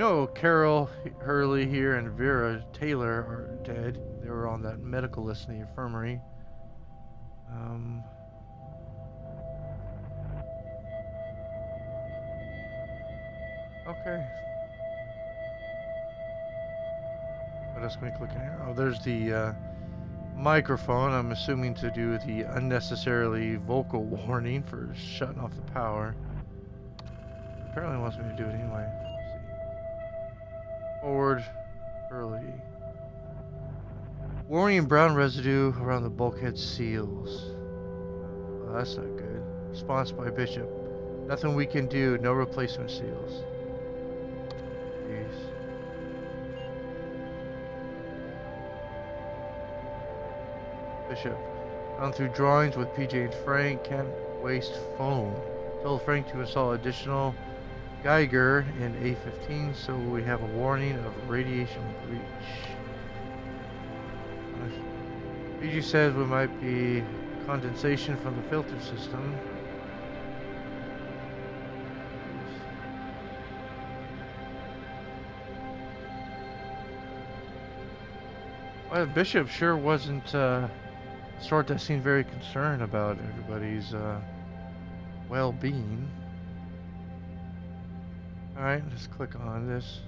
know Carol Hurley here and Vera Taylor are dead. They were on that medical list in the infirmary. Okay. What else can we click in here? Oh, there's the microphone. I'm assuming to do the unnecessarily vocal warning for shutting off the power. Apparently wants me to do it anyway. Let's see. Forward. Early. Warning brown residue around the bulkhead seals. Oh, that's not good. Response by Bishop. Nothing we can do. No replacement seals. Jeez. Bishop. Gone through drawings with PJ and Frank. Can't waste foam. Told Frank to install additional Geiger in A15 so we have a warning of radiation breach. PG says we might be condensation from the filter system. Well, Bishop sure wasn't sort that seemed very concerned about everybody's well-being. Alright, let's click on this.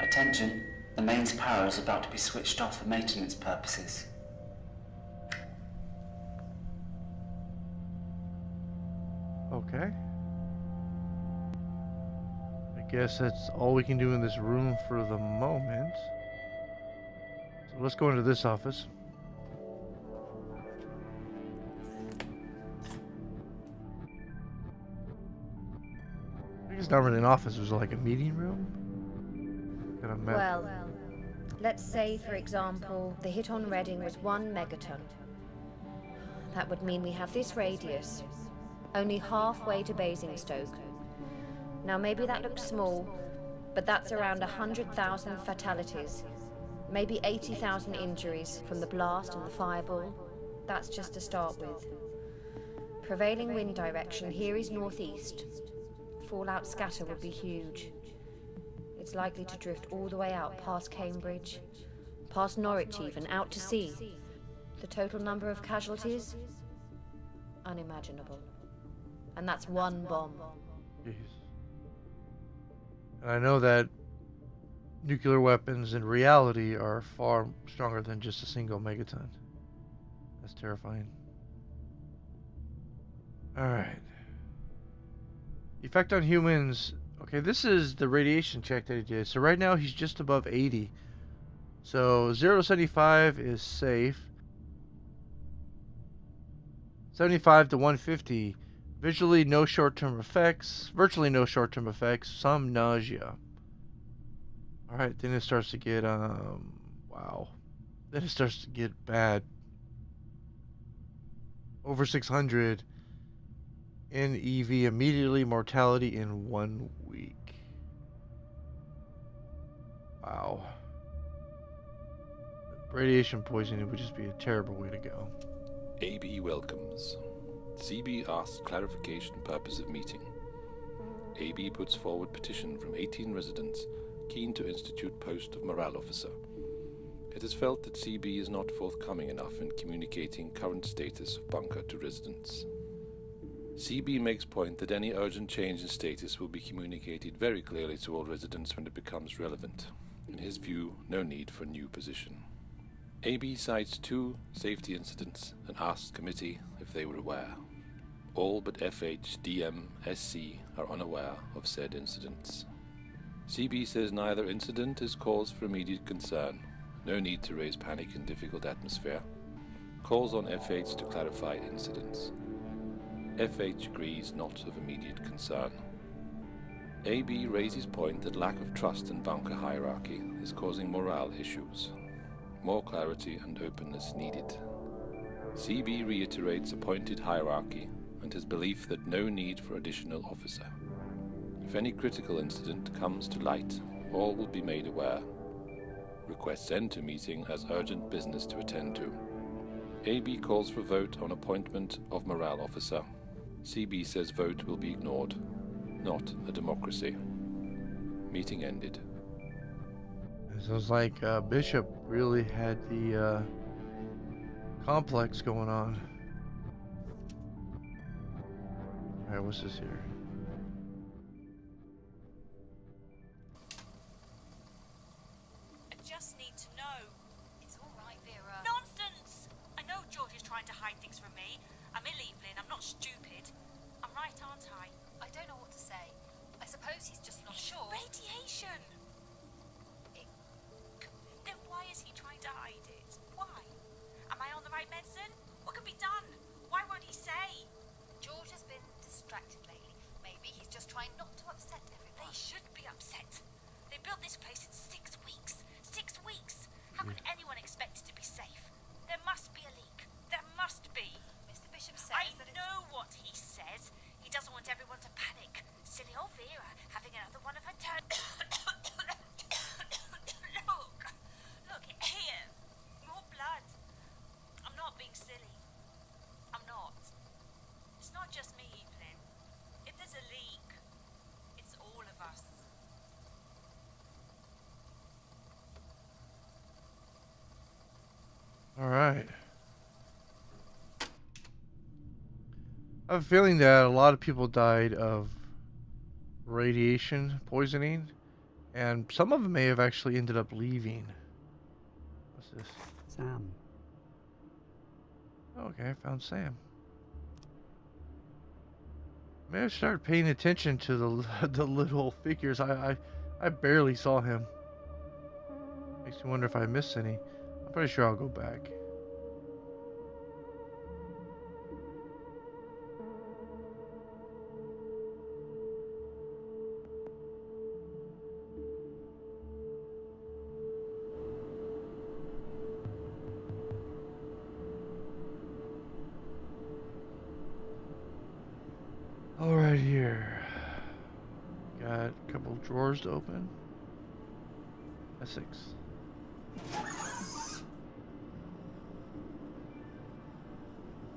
Attention, the mains power is about to be switched off for maintenance purposes. Okay. I guess that's all we can do in this room for the moment. So let's go into this office. It's not really an office, it was like a meeting room. Got a map. Well, let's say, for example, the hit on Reading was 1 megaton. That would mean we have this radius, only halfway to Basingstoke. Now maybe that looks small, but that's around 100,000 fatalities, maybe 80,000 injuries from the blast and the fireball. That's just to start with. Prevailing wind direction here is northeast. Fallout scatter would be huge. It's likely to drift all the way out past Cambridge, past Norwich even, out to sea. The total number of casualties? Unimaginable. And that's one bomb. Jeez. And I know that nuclear weapons in reality are far stronger than just a single megaton. That's terrifying. Alright. Effect on humans. Okay, this is the radiation check that he did. So right now he's just above 80. So 0 to 75 is safe. 75 to 150. Visually no short-term effects. Virtually no short-term effects. Some nausea. Alright, then it starts to get, wow. Then it starts to get bad. Over 600. NEV immediately, mortality in 1 week. Wow. Radiation poisoning would just be a terrible way to go. AB welcomes. CB asks clarification purpose of meeting. AB puts forward petition from 18 residents keen to institute post of morale officer. It is felt that CB is not forthcoming enough in communicating current status of bunker to residents. CB makes point that any urgent change in status will be communicated very clearly to all residents when it becomes relevant. In his view, no need for new position. AB cites 2 safety incidents and asks committee if they were aware. All but FH, DM, SC are unaware of said incidents. CB says neither incident is cause for immediate concern. No need to raise panic in difficult atmosphere. Calls on FH to clarify incidents. FH agrees not of immediate concern. AB raises point that lack of trust in bunker hierarchy is causing morale issues. More clarity and openness needed. CB reiterates appointed hierarchy and his belief that no need for additional officer. If any critical incident comes to light, all will be made aware. Requests end to meeting as urgent business to attend to. AB calls for vote on appointment of morale officer. CB says vote will be ignored. Not a democracy. Meeting ended. It sounds like Bishop really had the complex going on. Alright, what's this here? I just need to know. It's all right, Vera. Nonsense! I know George is trying to hide things from me. I'm ill, Evelyn. I'm not stupid. I'm right, aren't I? I don't know what to say. I suppose he's just not sure. Radiation! Then why is he trying to hide it? Why? Am I on the right medicine? What can be done? Why won't he say? George has been distracted lately. Maybe he's just trying not to upset everyone. They should be upset. They built this place in 6 weeks. 6 weeks! How could anyone expect it to be safe? There must be a leak. There must be. Mr. Bishop says I that know what he says. He doesn't want everyone to panic. Silly old Vera having another one of her turn. Look here. More blood. I'm not being silly. I'm not. It's not just me, Evelyn. If there's a leak, it's all of us. Alright. I have a feeling that a lot of people died of radiation poisoning, and some of them may have actually ended up leaving. What's this? Sam. Okay, I found Sam. Maybe I start paying attention to the little figures. I barely saw him. Makes me wonder if I missed any. I'm pretty sure I'll go back. All right, here. Got a couple drawers to open. Essex.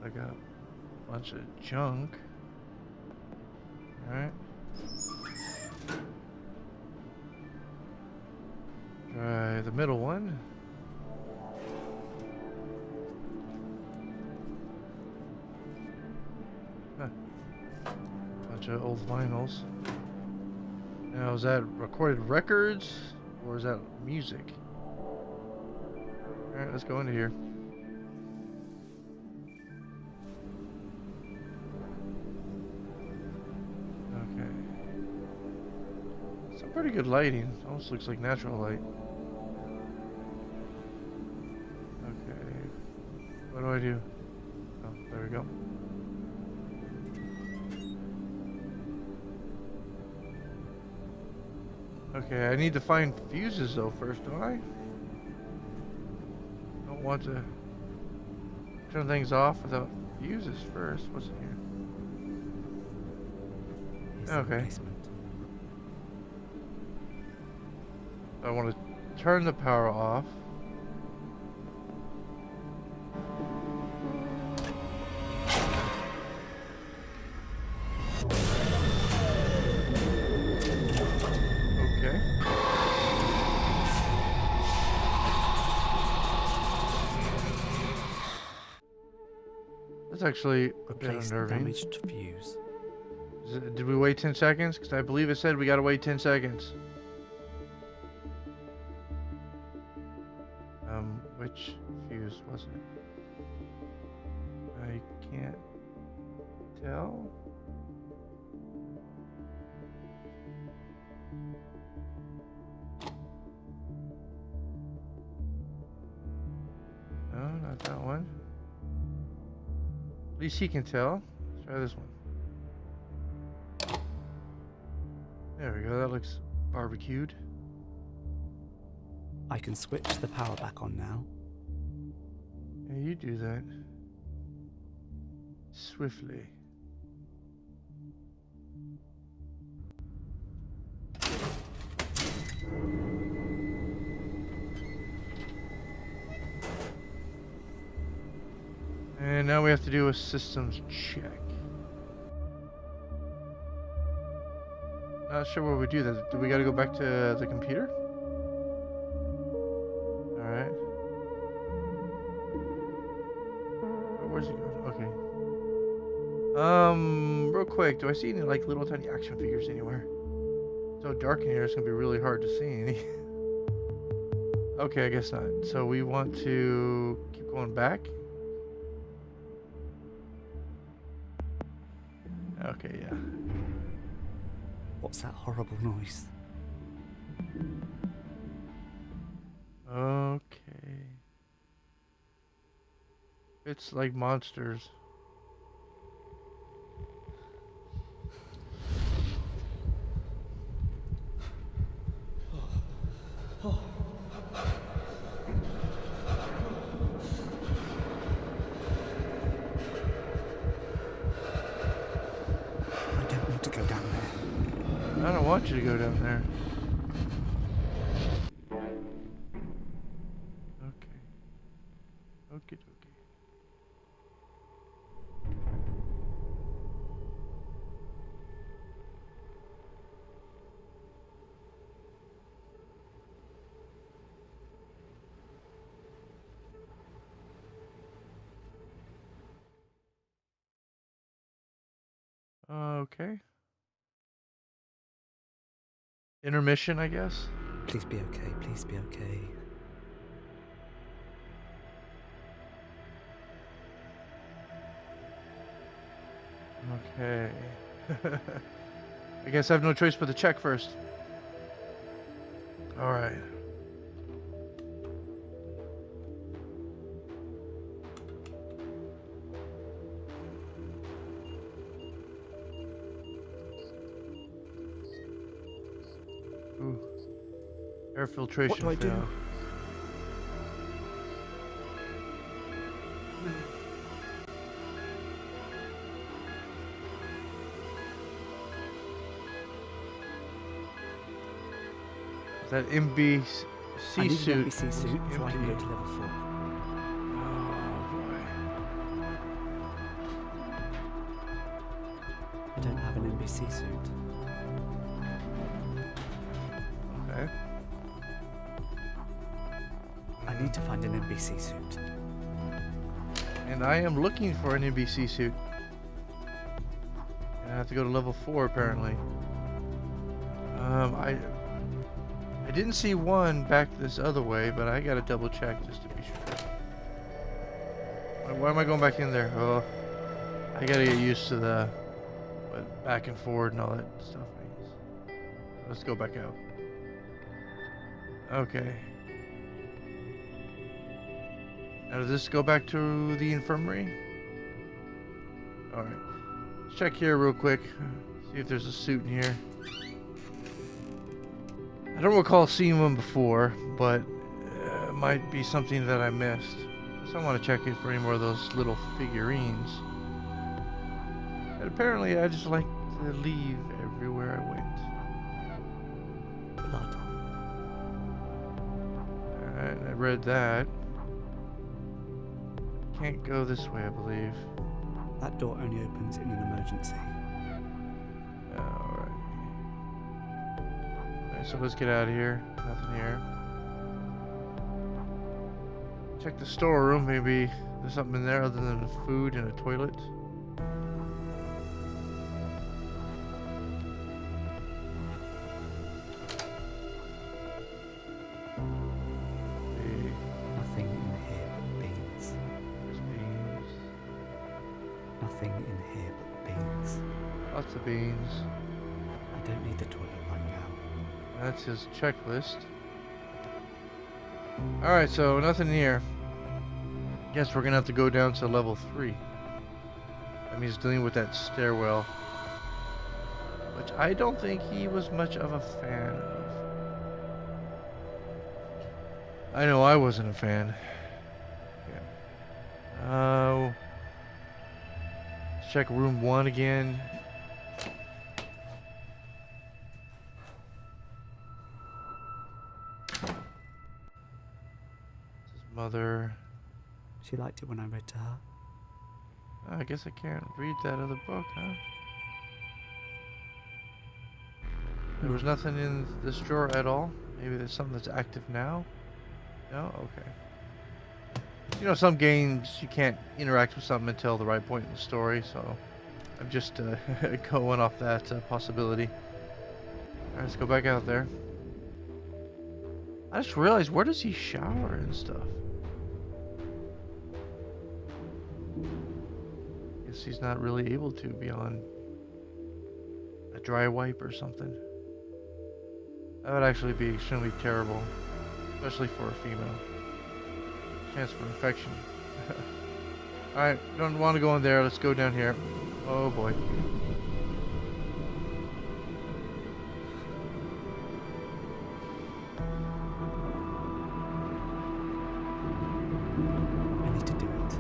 I got a bunch of junk. All right. Try the middle one. Huh. Bunch of old vinyls. Now, is that recorded records or is that music? All right, let's go into here. Okay. Some pretty good lighting. Almost looks like natural light. Okay. What do I do? Oh, there we go. Okay, I need to find fuses though first, don't I? Don't want to turn things off without fuses first. What's in here? Okay. I want to turn the power off. That's actually a bit Replace the unnerving. damaged fuse. Did we wait 10 seconds? Because I believe it said we gotta wait 10 seconds. Which fuse was it? I can't tell. No, not that one. At least he can tell. Let's try this one. There we go. That looks barbecued. I can switch the power back on now. Yeah, you do that. Swiftly. And now we have to do a systems check. Not sure where we do that. Do we gotta go back to the computer? Alright. Where's it going? Okay. Real quick, do I see any like little tiny action figures anywhere? It's so dark in here, it's gonna be really hard to see any. Okay, I guess not. So we want to keep going back. Okay, yeah. What's that horrible noise? Okay. It's like monsters. I don't want to go down there. I don't want you to go down there. Okay. Okay, okay. Okay. Intermission, I guess. Please be okay, please be okay. Okay. I guess I have no choice but to check first. Alright. Ooh. Air filtration What do I do? failed. Is that MBC I need suit? an NBC suit so I can go empty. to level 4. Oh boy. I don't have an NBC suit. Okay. I need to find an NBC suit. And I am looking for an NBC suit. And I have to go to level 4 apparently. I didn't see one back this other way, but I gotta double check just to be sure. Why am I going back in there? Oh, I gotta get used to the what back and forward and all that stuff means. Let's go back out. Okay. Now does this go back to the infirmary? Alright. Let's check here real quick. See if there's a suit in here. I don't recall seeing one before, but it might be something that I missed. So I want to check it for any more of those little figurines. And apparently I just like to leave everywhere I went. Blood. Alright, I read that. Can't go this way, I believe. That door only opens in an emergency. Alright. Alright, so let's get out of here. Nothing here. Check the storeroom. Maybe there's something in there other than food and a toilet. Nothing in here but beans. There's beans. Nothing in here but beans. Lots of beans. I don't need the toilet right now. That's his checklist. Alright, so nothing here. Guess we're gonna have to go down to level 3. That means dealing with that stairwell. Which I don't think he was much of a fan of. I know I wasn't a fan. Yeah. Let's check room 1 again. His mother. She liked it when I read to her. I guess I can't read that other book, huh? There was nothing in this drawer at all? Maybe there's something that's active now? No? Okay. You know, some games you can't interact with something until the right point in the story, so I'm just going off that possibility. Alright, let's go back out there. I just realized, where does he shower and stuff? Guess he's not really able to beyond a dry wipe or something. That would actually be extremely terrible, especially for a female. Chance for infection. Alright, don't want to go in there. Let's go down here. Oh boy. I need to do it.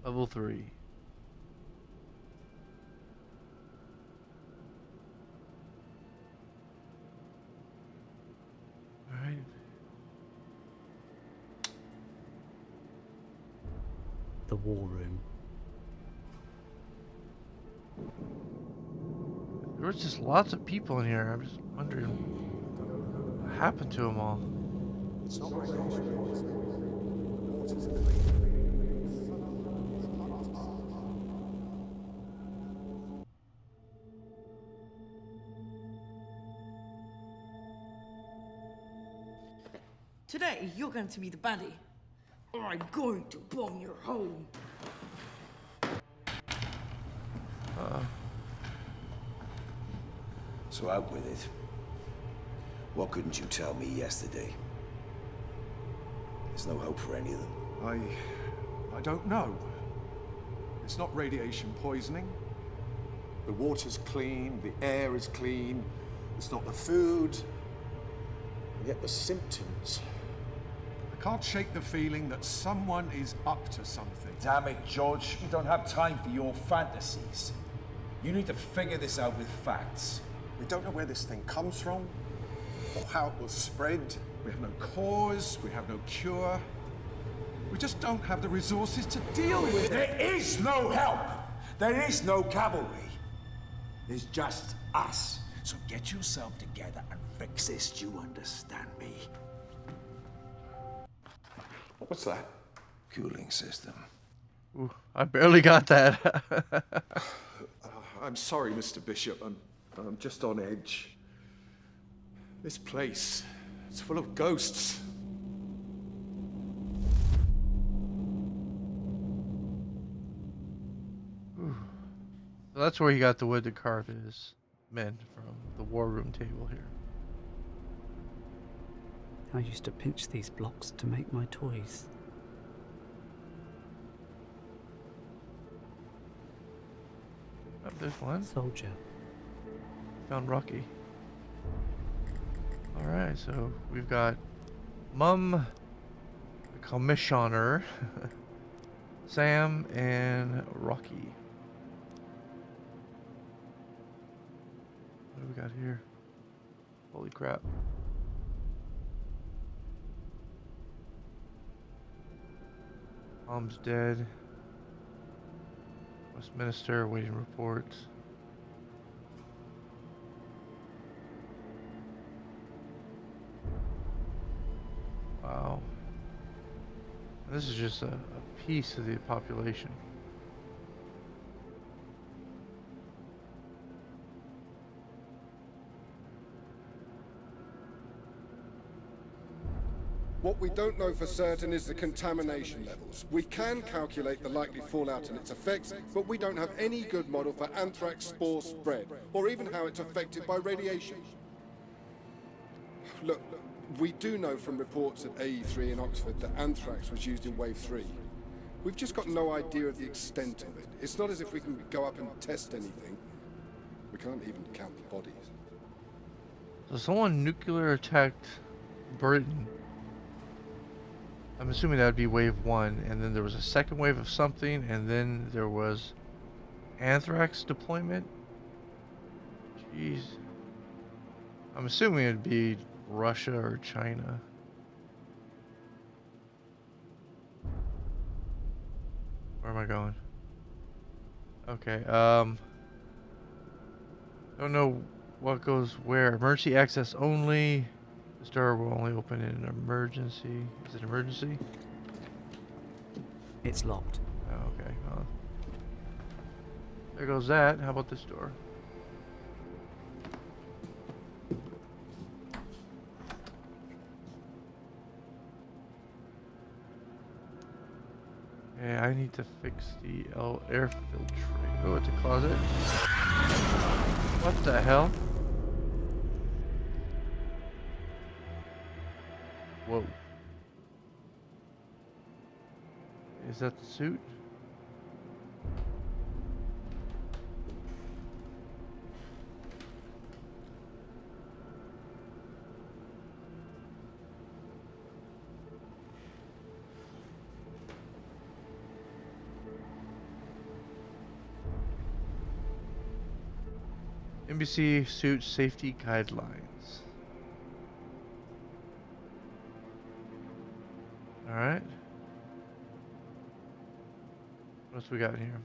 Level 3. Alright. The war room. There was just lots of people in here. I'm just wondering what happened to them all. It's not radiation. Today, you're going to be the baddie, or I'm going to bomb your home. So out with it. What couldn't you tell me yesterday? There's no hope for any of them. I don't know. It's not radiation poisoning. The water's clean, the air is clean. It's not the food. And yet the symptoms. I can't shake the feeling that someone is up to something. Damn it, George. We don't have time for your fantasies. You need to figure this out with facts. We don't know where this thing comes from, or how it will spread. We have no cause, we have no cure. We just don't have the resources to deal with it. There is no help. There is no cavalry. There's just us. So get yourself together and fix this. Do you understand me? What's that? Cooling system. Ooh, I barely got that. I'm sorry, Mr. Bishop. I'm just on edge. This place, it's full of ghosts. So that's where he got the wood to carve his men from, the war room table here. I used to pinch these blocks to make my toys. Oh, there's one. Soldier. Found Rocky. Alright, so we've got Mum, the Commissioner, Sam, and Rocky. What do we got here? Holy crap. Mom's dead. Westminster waiting reports. Wow. This is just a piece of the population. What we don't know for certain is the contamination levels. We can calculate the likely fallout and its effects, but we don't have any good model for anthrax spore spread, or even how it's affected by radiation. Look, we do know from reports at AE3 in Oxford that anthrax was used in Wave 3. We've just got no idea of the extent of it. It's not as if we can go up and test anything. We can't even count the bodies. So someone nuclear attacked Britain. I'm assuming that would be wave 1, and then there was a second wave of something, and then there was anthrax deployment. Jeez. I'm assuming it'd be Russia or China. Where am I going? Okay, don't know what goes where. Emergency access only. This door will only open in an emergency. Is it emergency? It's locked. Oh, okay. Well, there goes that. How about this door? Okay, I need to fix the air filtrate. Oh, it's a closet. What the hell? Whoa. Is that the suit? NBC suit safety guidelines. Alright. What else we got here?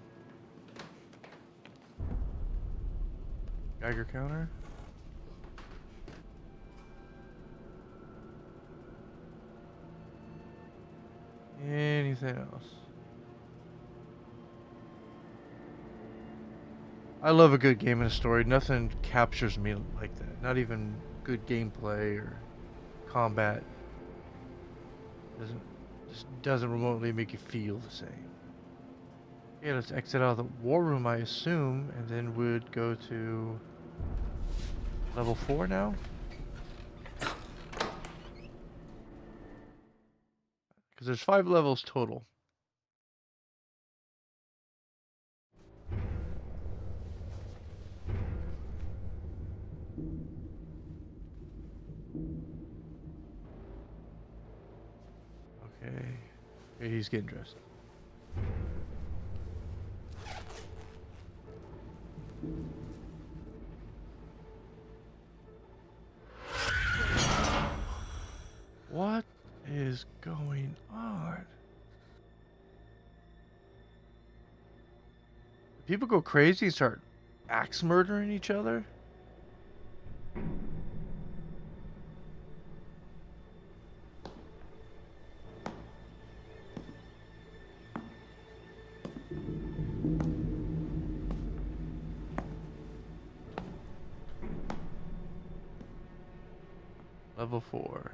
Geiger counter. Anything else? I love a good game and a story. Nothing captures me like that. Not even good gameplay or combat. Just doesn't remotely make you feel the same. Okay, let's exit out of the war room, I assume, and then we'd go to level 4 now. Because there's 5 levels total. Okay, he's getting dressed. What is going on? People go crazy and start axe murdering each other? Level 4.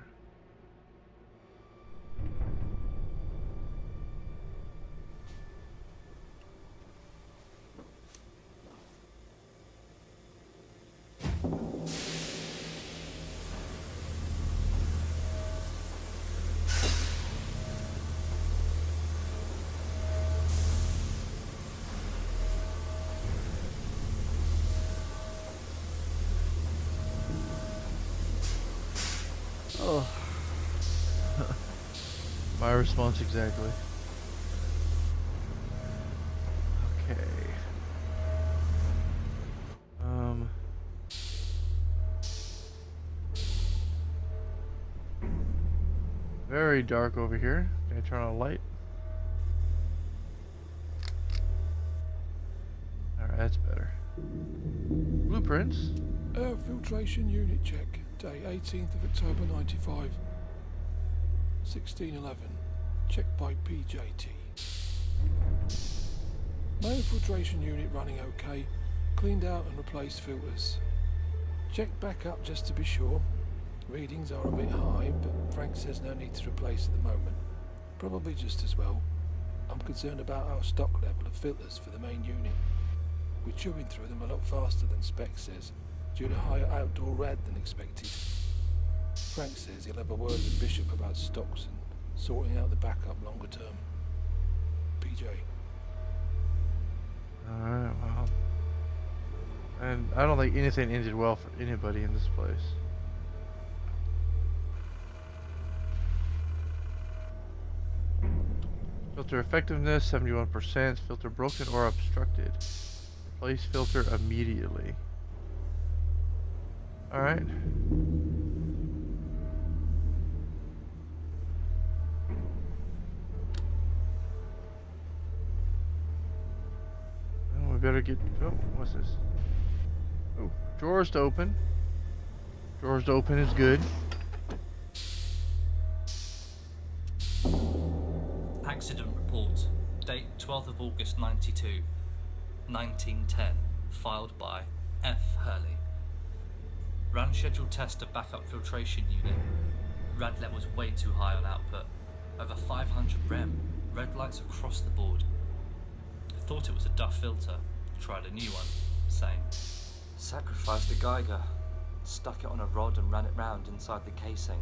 Oh. My response exactly. Okay. Very dark over here. Can I turn on a light? Alright, that's better. Blueprints? Air filtration unit check. Day 18th of October 95. 1611. Checked by PJT. Main filtration unit running okay. Cleaned out and replaced filters. Checked back up just to be sure. Readings are a bit high, but Frank says no need to replace at the moment. Probably just as well. I'm concerned about our stock level of filters for the main unit. We're chewing through them a lot faster than Spec says, due to higher outdoor rad than expected. Frank says he'll have a word with Bishop about stocks and sorting out the backup longer term. PJ. Alright, well. And I don't think anything ended well for anybody in this place. Filter effectiveness, 71%. Filter broken or obstructed. Replace filter immediately. Alright. Oh, we better get... Oh, what's this? Oh, drawers to open. Drawers to open is good. Accident report. Date 12th of August 92. 1910. Filed by F. Hurley. Ran scheduled test of backup filtration unit. Rad levels way too high on output. Over 500 rem. Red lights across the board. I thought it was a Duff filter. Tried a new one. Same. Sacrificed a Geiger. Stuck it on a rod and ran it round inside the casing.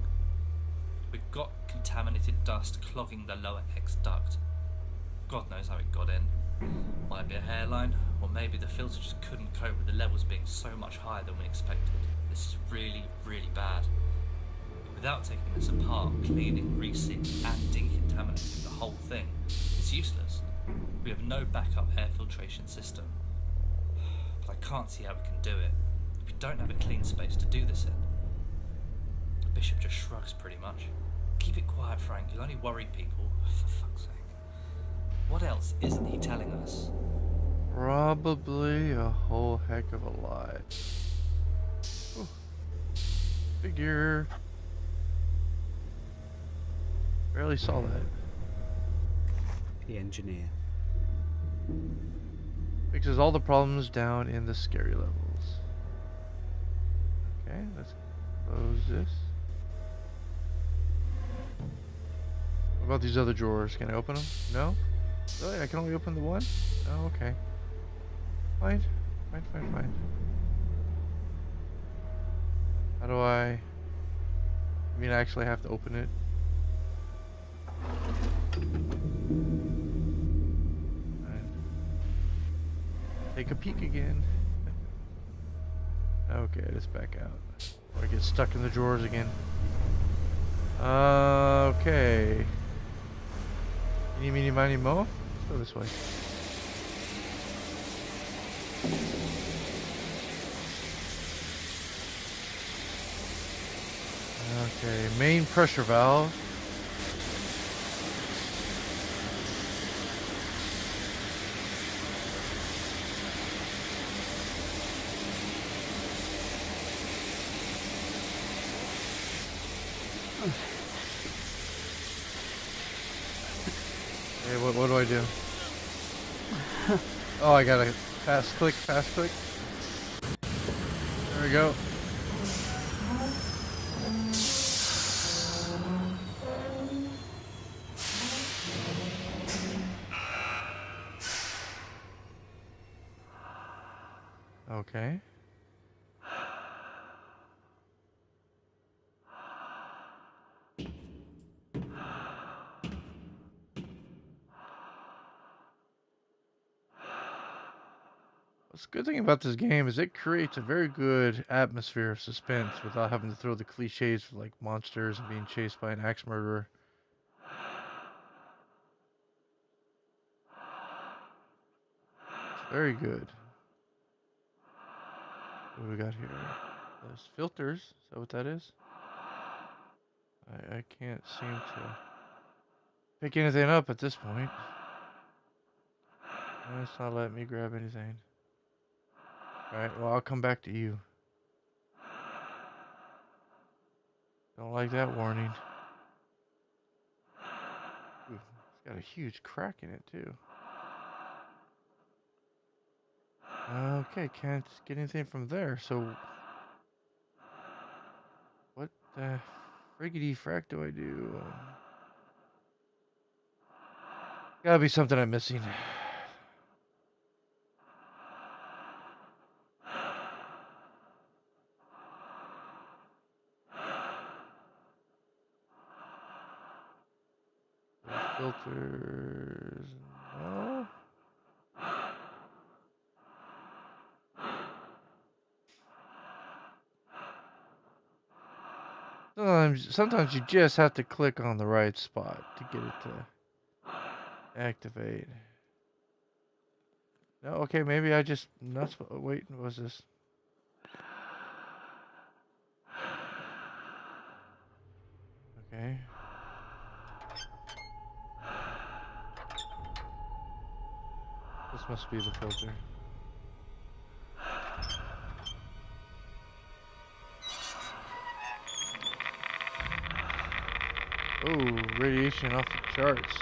We got contaminated dust clogging the lower X duct. God knows how it got in. Might be a hairline, or maybe the filter just couldn't cope with the levels being so much higher than we expected. This is really, really bad. Without taking this apart, cleaning, resealing, and decontaminating the whole thing, it's useless. We have no backup air filtration system. But I can't see how we can do it. We don't have a clean space to do this in. Bishop just shrugs pretty much. Keep it quiet, Frank. You'll only worry people. For fuck's sake. What else isn't he telling us? Probably a whole heck of a lot. Ooh. Figure. Barely saw that. The engineer. Fixes all the problems down in the scary levels. Okay, let's close this. What about these other drawers? Can I open them? No? Really? I can only open the one? Oh, okay. Fine. Fine. How do I mean I actually have to open it? Fine. Take a peek again. Okay, let's back out. Or I get stuck in the drawers again. Okay. Eeny, meeny, miny, mo. Let's go this way. Okay, main pressure valve. Okay, what do I do? Oh, I gotta fast click. There we go. Okay. What's a good thing about this game is it creates a very good atmosphere of suspense without having to throw the cliches of like monsters and being chased by an axe murderer. It's very good. What do we got here? There's filters. Is that what that is? I can't seem to pick anything up at this point. It's not letting me grab anything. Alright, well, I'll come back to you. Don't like that warning. Ooh, it's got a huge crack in it, too. Okay, can't get anything from there, so... What The friggity frack do I do? Gotta be something I'm missing. Filters. No. Sometimes you just have to click on the right spot to get it to activate. No, okay, maybe I just not. Wait, what was this? Okay. This must be the filter. Oh, radiation off the charts.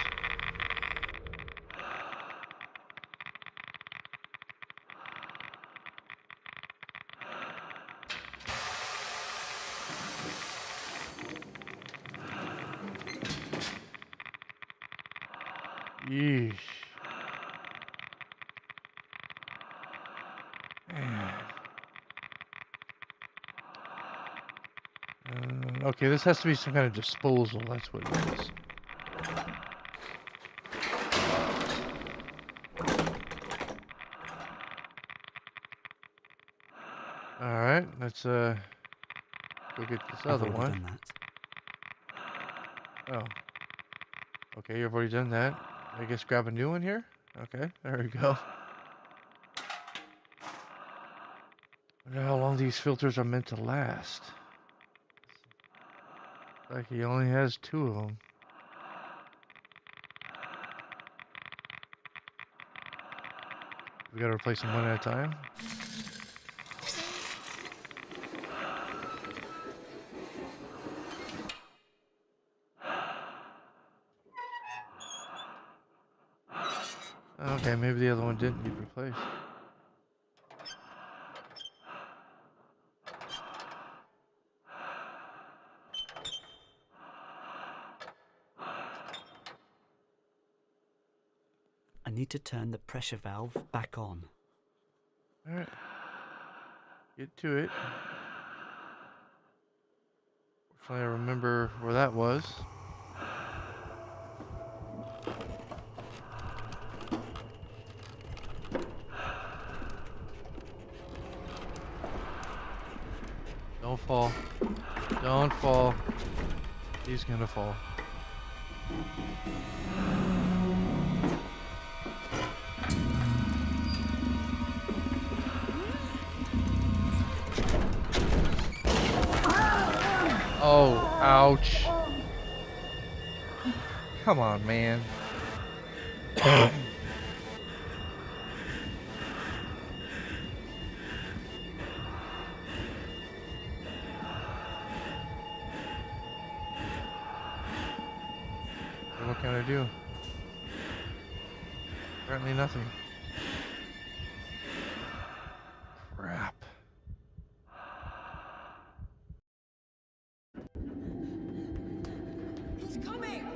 Yeesh. Man. Okay, this has to be some kind of disposal. That's what it is. All right, let's go get this other one. Done that. Oh. Okay, you've already done that. I guess grab a new one here. Okay, there we go. I wonder how long these filters are meant to last. Like he only has 2 of them. We gotta replace them one at a time. Okay, maybe the other one didn't need replaced. I need to turn the pressure valve back on. Alright. Get to it. Fortunately, I remember where that was. Don't fall. Don't fall. He's gonna fall. Oh, ouch. Come on, man. What can I do? Apparently nothing. Crap. He's coming!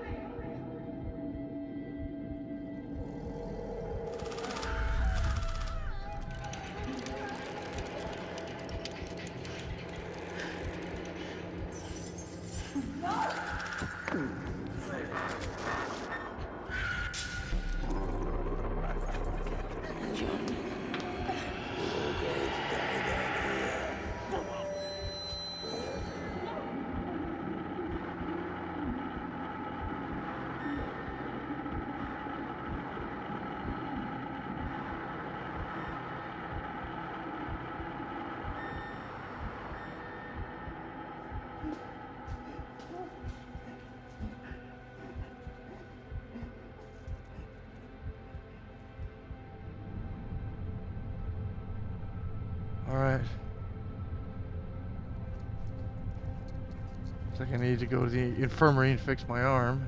Alright. Looks like I need to go to the infirmary and fix my arm.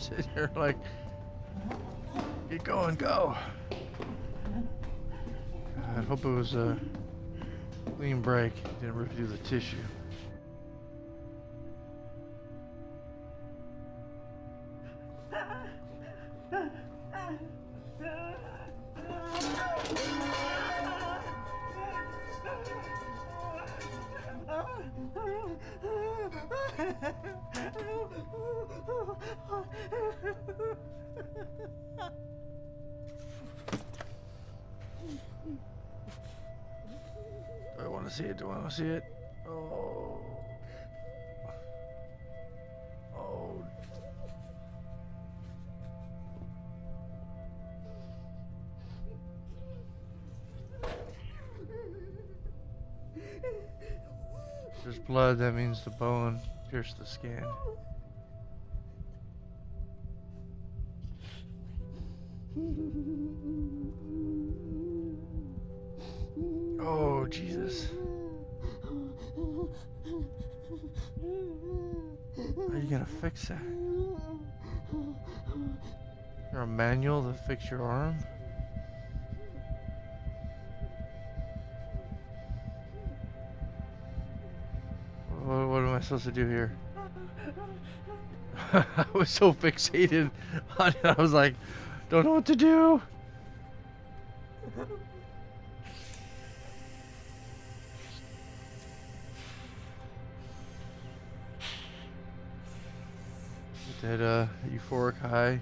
sitting here like, get going, go. I hope it was a clean break. Didn't rip through the tissue. Do I want to see it? Do I want to see it? Oh. Oh. There's blood, that means the bone pierced the skin. Oh, Jesus. How are you gonna fix that? Is there a manual to fix your arm? What am I supposed to do here? I was so fixated on it. I was like, don't know what to do. Get that euphoric high.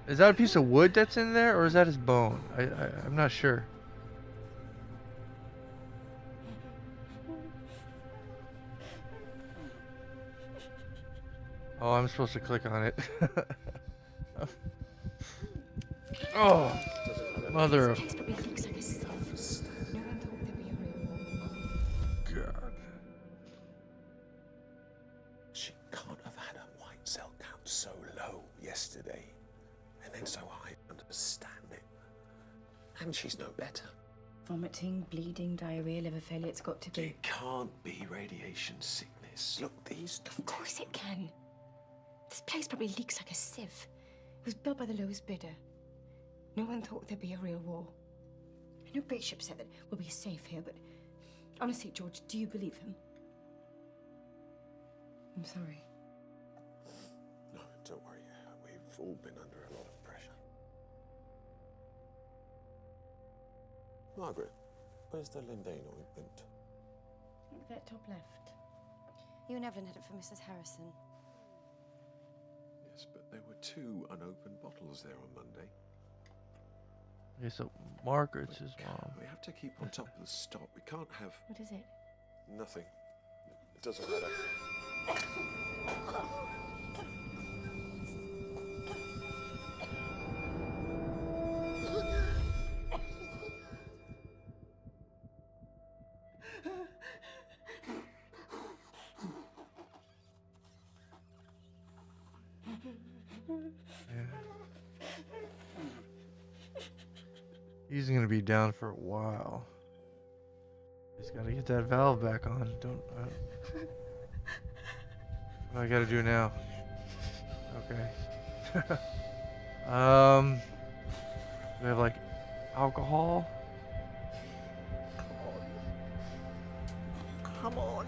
Is that a piece of wood that's in there, or is that his bone? I'm not sure. Oh, I'm supposed to click on it. Oh, mother of God. She can't have had her white cell count so low yesterday. And then so high, understand it. And she's no better. Vomiting, bleeding, diarrhea, liver failure, it's got to be. It can't be radiation sickness. Look, these... Of course it can. This place probably leaks like a sieve. It was built by the lowest bidder. No one thought there'd be a real war. I know Bishop said that we'll be safe here, but honestly, George, do you believe him? I'm sorry. No, don't worry. We've all been under a lot of pressure. Margaret, where's the Lindane ointment? I think that top left. You and Evelyn had it for Mrs. Harrison. Yes, but there were 2 unopened bottles there on Monday. Okay, so Margaret's his mom. We have to keep on top of the stock. We can't have... What is it? Nothing. It doesn't matter. He's gonna be down for a while. He's gotta get that valve back on. Don't. What do I gotta do now? Okay. We have like alcohol. Come on.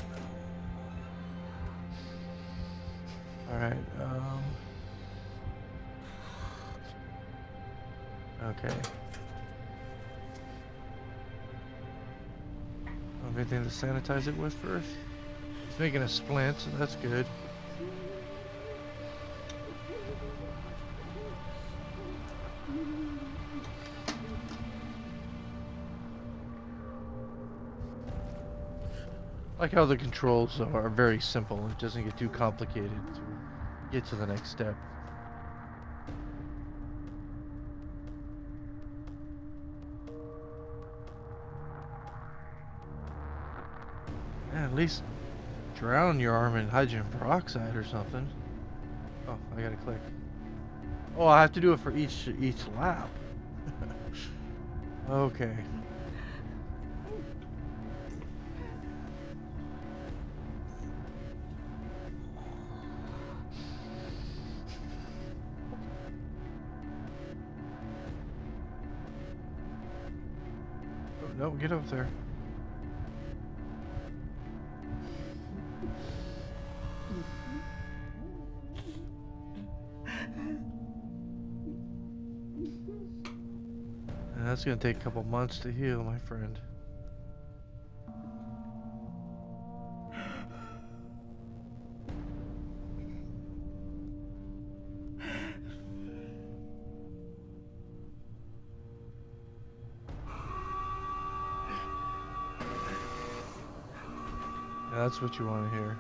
All right. Okay. Anything to sanitize it with first? It's making a splint, so that's good. I like how the controls are very simple. It doesn't get too complicated to get to the next step. Yeah, at least Drown your arm in hydrogen peroxide or something. Oh, I gotta click. Oh, I have to do it for each lap. Okay. Oh, no, get up there. That's gonna take a couple months to heal, my friend. That's what you want to hear.